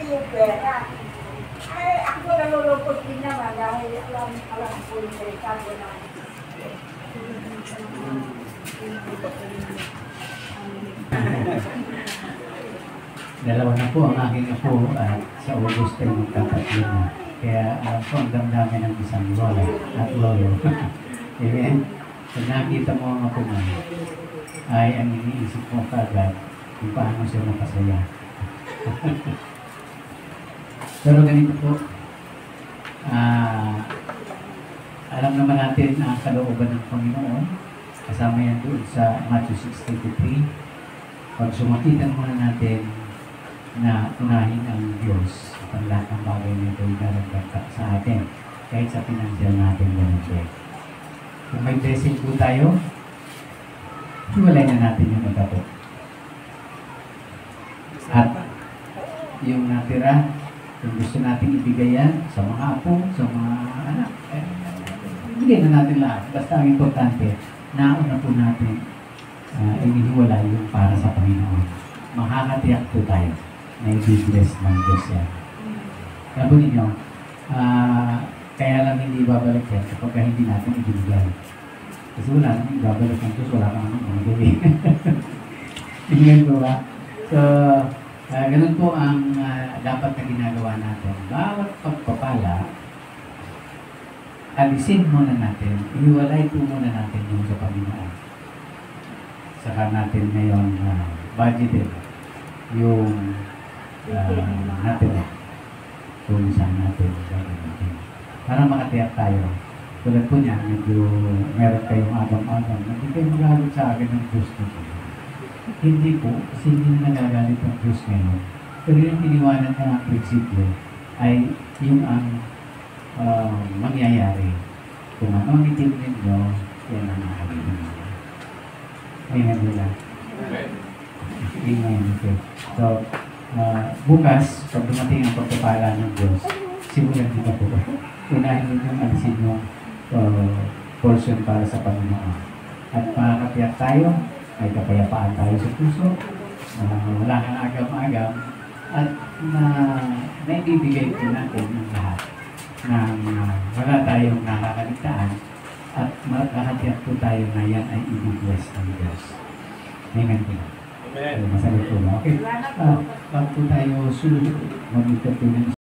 yung pera. Ay, ako nalulungkot din naman dahil alam ko yung delikado na. Dalawa na po ang aking apo at sa August ay magkapatid na. Kaya alam ko ang damdamin ng isang lola at lolo. Amen? Pag nakita mo ang apo mo, ay ang iniisip mo kagad kung paano siya makasaya. Pero ganito po, alam naman natin ang kalooban ng Panginoon. Kasama yan doon sa Matthew 6:33. Pag sumakitan muna natin na unahin ang Diyos at ang lahat ng bagay na ito ay daragdag sa atin. Kahit sa financial natin ganun siya. Kung may blessing po tayo, hiwalay na natin yung magkapo. At yung natira, kung gusto natin ibigay yan sa mga apo, sa mga anak, ibigay na natin lahat. Basta ang importante, nauna po natin inihiwalay yung para sa Panginoon. Makakatiyak po tayo na i-bless ng Diyos yan. Kaya po ninyo, kaya lang hindi babalik yan kapag hindi natin ibigay. Kasi wala naman ibabalik ng Diyos, wala kang mga gawin. Tingnan po ba? So, ganun po ang dapat na ginagawa natin. Bawat pagpapala, alisin muna natin, ihiwalay po muna natin yung sa Panginoon. Saka natin ngayon budgeted yung natin kung saan natin gagawin. Para makatiyak tayo. Tulad po niya, medyo meron kayong agam-agam, hindi kayo magalit sa akin ng Diyos nito. Hindi po, kasi hindi na nagagalit ang Diyos ngayon. Pero yung iniwanan na ang prinsipyo ay yung ang mangyayari. Kung ano ang itin ninyo, yan ang nakakabili ninyo. Amen nila. Amen. Okay. So, bukas, pag dumating ang pagpapala ng Diyos, simulan dito po. Unahin ninyo ang alisin yung portion para sa Panginoon. At makakatiyak tayo, ay kapayapaan tayo sa puso, wala kang agam-agam, at naibibigay po natin ng lahat ng wala tayong nakakaligtaan at makakatiyak po tayo na yan ay i-bless ng Diyos. Amen po. Amen. Masagot po ba? Okay. Bago po tayo sulit, mag-ito po